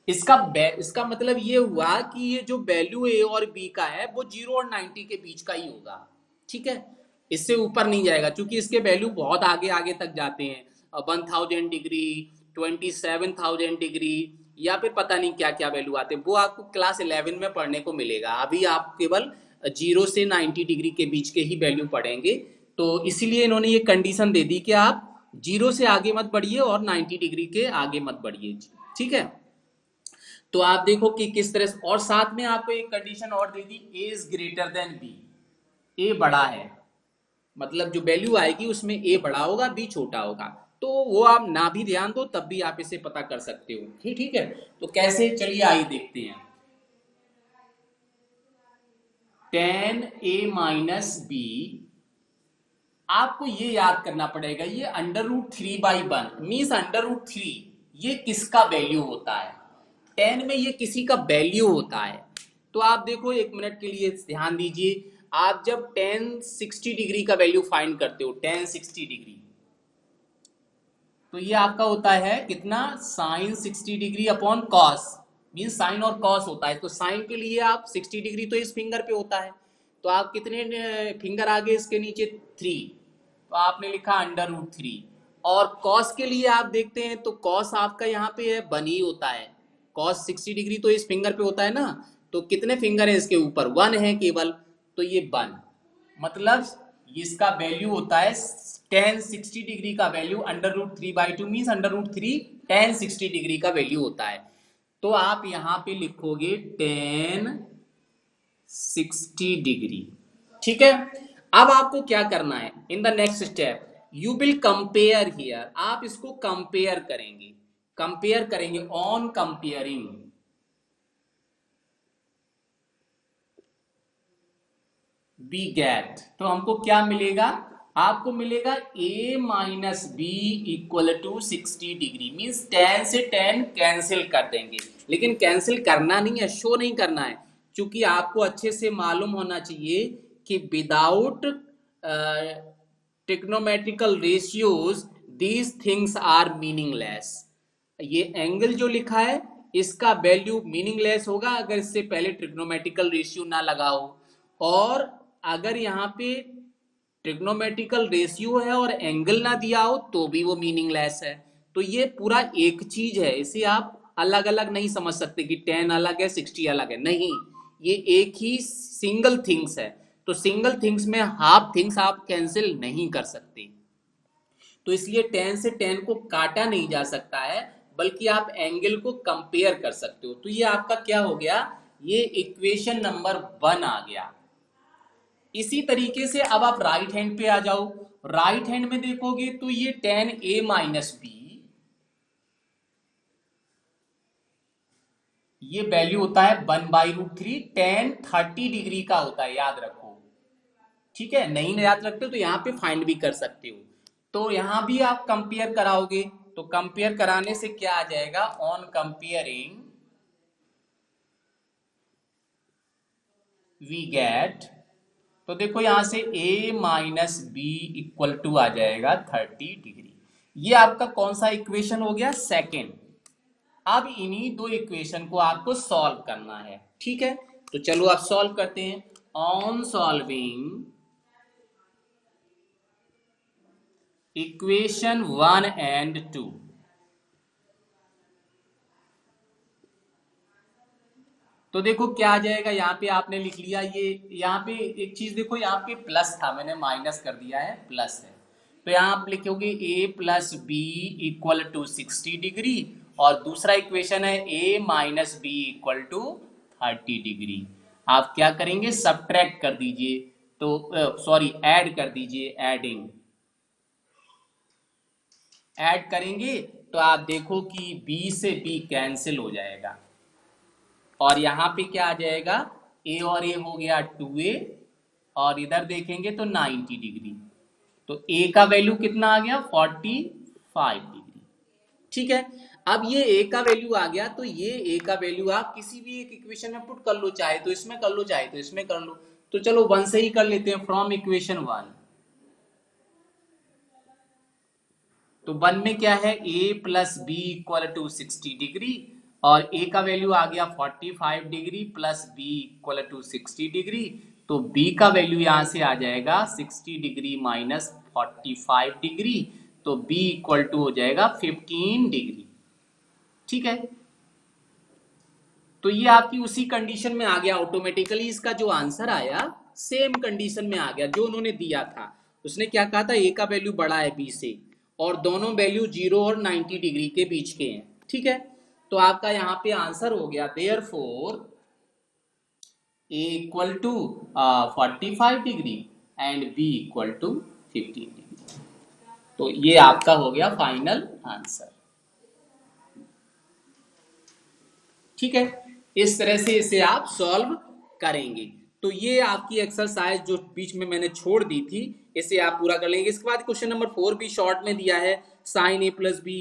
इसका मतलब ये हुआ कि ये जो वैल्यू ए और बी का है वो 0 और 90 के बीच का ही होगा, ठीक है, इससे ऊपर नहीं जाएगा, क्योंकि इसके वैल्यू बहुत आगे आगे तक जाते हैं, 1000 डिग्री, 27,000 डिग्री, या फिर पता नहीं क्या क्या वैल्यू आते हैं, वो आपको क्लास 11 में पढ़ने को मिलेगा, अभी आप केवल 0 से 90 डिग्री के बीच के ही वैल्यू पढ़ेंगे, तो इसीलिए इन्होंने ये कंडीशन दे दी कि आप 0 से आगे मत बढ़िए और 90 डिग्री के आगे मत बढ़िए, ठीक है। तो आप देखो कि किस तरह से, और साथ में आपको एक कंडीशन और दे दी, ए इज ग्रेटर देन बी, ए बड़ा है, मतलब जो वैल्यू आएगी उसमें ए बड़ा होगा बी छोटा होगा, तो वो आप ना भी ध्यान दो तब भी आप इसे पता कर सकते हो, ठीक ठीक है। तो कैसे, चलिए आइए देखते हैं, tan a - b, आपको ये याद करना पड़ेगा, ये √3/1 मीन्स √3, ये किसका वैल्यू होता है, टेन में ये किसी का वैल्यू होता है, तो आप देखो एक मिनट के लिए ध्यान दीजिए, आप जब tan 60 डिग्री का वैल्यू फाइंड करते हो, tan 60 डिग्री, तो ये आपका होता है कितना, sin 60 degree upon cos, mean sine और कॉस होता है, तो साइन के लिए आप 60 डिग्री तो इस फिंगर पे होता है, तो आप कितने फिंगर आगे इसके नीचे 3, तो आपने लिखा √3, और कॉस के लिए आप देखते हैं तो कॉस आपका यहाँ पे है 1 ही होता है। कॉस 60 डिग्री तो इस फिंगर पे होता है ना, तो कितने फिंगर है इसके ऊपर, 1 है केवल, तो ये 1, मतलब इसका वैल्यू होता है टेन 60 डिग्री का वैल्यू √3/2 मीन्स √3 टेन 60 डिग्री का वैल्यू होता है। तो आप यहाँ पे लिखोगे टेन 60 डिग्री। ठीक है, अब आपको क्या करना है in the next step, you will compare here, आप इसको कंपेयर करेंगे, कंपेयर करेंगे ऑन कंपेयरिंग बी गेट, तो हमको क्या मिलेगा, आपको मिलेगा a minus B equal to 60 degree, means ten से टेन कैंसिल कर देंगे, लेकिन कैंसिल करना नहीं है, शो नहीं करना है, क्योंकि आपको अच्छे से मालूम होना चाहिए कि without trigonometrical ratios these things are meaningless. ये एंगल जो लिखा है इसका वैल्यू मीनिंगलेस होगा अगर इससे पहले ट्रिग्नोमेट्रिकल रेशियो ना लगा हो, और अगर यहाँ पे ट्रिग्नोमेट्रिकल रेशियो है और एंगल ना दिया हो तो भी वो मीनिंगलेस है। तो ये पूरा एक चीज है, इसे आप अलग अलग नहीं समझ सकते कि 10 अलग है 60 अलग है, नहीं, ये एक ही सिंगल थिंग्स है। तो सिंगल थिंग्स में हाफ थिंग्स आप कैंसिल नहीं कर सकते, तो इसलिए 10 से 10 को काटा नहीं जा सकता है, बल्कि आप एंगल को कंपेयर कर सकते हो। तो ये आपका क्या हो गया, ये इक्वेशन नंबर 1 आ गया। इसी तरीके से अब आप राइट हैंड पे आ जाओ, राइट हैंड में देखोगे तो ये टेन ए माइनस बी, ये वैल्यू होता है 1/√3, टेन 30 डिग्री का होता है, याद रखो। ठीक है, नहीं याद रखते हो तो यहां पे फाइंड भी कर सकते हो। तो यहां भी आप कंपेयर कराओगे, तो कंपेयर कराने से क्या आ जाएगा, ऑन कंपेयरिंग वी गेट, तो देखो यहां से a minus B equal to आ जाएगा 30 डिग्री। ये आपका कौन सा इक्वेशन हो गया, सेकेंड। अब इन्हीं दो इक्वेशन को आपको सॉल्व करना है। ठीक है, तो चलो आप सॉल्व करते हैं। ऑन सॉल्विंग इक्वेशन 1 एंड 2, तो देखो क्या आ जाएगा, यहाँ पे आपने लिख लिया, ये यहाँ पे एक चीज देखो, यहाँ पे प्लस था, मैंने माइनस कर दिया है, प्लस है, तो यहाँ आप लिखोगे a plus B equal to 60 degree, और दूसरा इक्वेशन है a minus B equal to 30 degree. आप क्या करेंगे, सब्ट्रैक्ट कर दीजिए, तो सॉरी ऐड कर दीजिए, एडिंग ऐड करेंगे तो आप देखो कि b से b कैंसिल हो जाएगा, और यहां पे क्या आ जाएगा, a और a हो गया 2a, और इधर देखेंगे तो 90 डिग्री, तो a का वैल्यू कितना आ गया, 45 डिग्री। ठीक है, अब ये a का वैल्यू आ गया, तो ये a का वैल्यू आप किसी भी एक इक्वेशन में पुट कर लो, चाहे तो इसमें कर लो, चाहे तो इसमें कर लो। तो चलो 1 से ही कर लेते हैं, फ्रॉम इक्वेशन 1। तो 1 में क्या है, a plus B equal to 60 degree, और a का वैल्यू आ गया 45 degree plus b equal to 60 degree, तो b का वैल्यू यहां से आ जाएगा 60 डिग्री माइनस 45 डिग्री, तो b इक्वल टू हो जाएगा 15 डिग्री। ठीक है, तो ये आपकी उसी कंडीशन में आ गया ऑटोमेटिकली, इसका जो आंसर आया सेम कंडीशन में आ गया जो उन्होंने दिया था। उसने क्या कहा था, a का वैल्यू बड़ा है b से, और दोनों वैल्यू 0 और 90 डिग्री के बीच के हैं। ठीक है, तो आपका यहाँ पे आंसर हो गया, therefore a equal to 45 degree and b equal to 15 degree. तो ये आपका हो गया फाइनल आंसर। ठीक है, इस तरह से इसे आप सॉल्व करेंगे। तो ये आपकी एक्सरसाइज जो बीच में मैंने छोड़ दी थी, इसे आप पूरा कर लेंगे। इसके बाद क्वेश्चन नंबर 4 भी शॉर्ट में दिया है, sine A plus B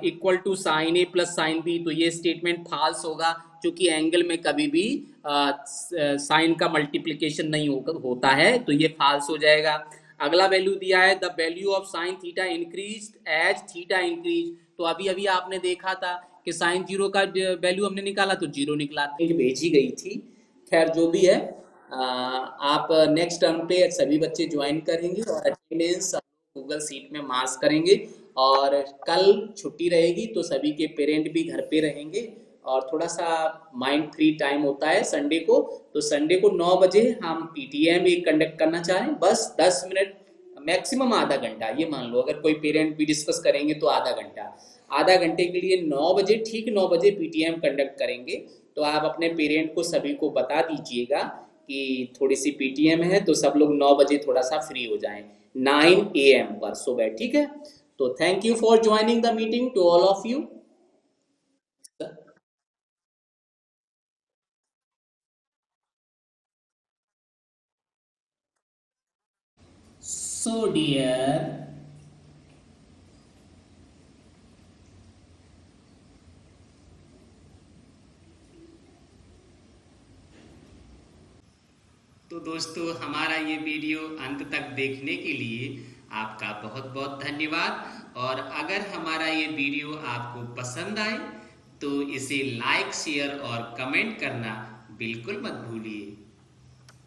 equal to sine A plus sine B, तो ये स्टेटमेंट फॉल्स होगा, क्योंकि एंगल में कभी भी साइन का मल्टीप्लीकेशन नहीं होता है, तो ये फॉल्स हो जाएगा। अगला वैल्यू दिया है, the value of sine theta increase as theta increase, तो अभी अभी आपने देखा था कि साइन जीरो का वैल्यू हमने निकाला तो जीरो निकला, भेजी गई थी। खैर जो भी है, आप नेक्स्ट टर्म पे सभी बच्चे ज्वाइन करेंगे और अटेंडेंस गूगल सीट में मार्क्स करेंगे। और कल छुट्टी रहेगी तो सभी के पेरेंट भी घर पे रहेंगे और थोड़ा सा माइंड फ्री टाइम होता है संडे को। तो संडे को 9 बजे हम पीटीएम एक कंडक्ट करना चाहें, बस 10 मिनट, मैक्सिमम आधा घंटा, ये मान लो अगर कोई पेरेंट भी डिस्कस करेंगे तो आधा घंटा, आधा घंटे के लिए 9 बजे, ठीक 9 बजे पीटीएम कंडक्ट करेंगे। तो आप अपने पेरेंट को सभी को बता दीजिएगा कि थोड़ी सी पीटीएम है, तो सब लोग 9 बजे थोड़ा सा फ्री हो जाएं 9 AM पर सुबह, ठीक है। तो thank you for joining the meeting to all of you. So dear, तो दोस्तों हमारा ये वीडियो अंत तक देखने के लिए आपका बहुत बहुत धन्यवाद। और अगर हमारा ये वीडियो आपको पसंद आए तो इसे लाइक, शेयर और कमेंट करना बिल्कुल मत भूलिए।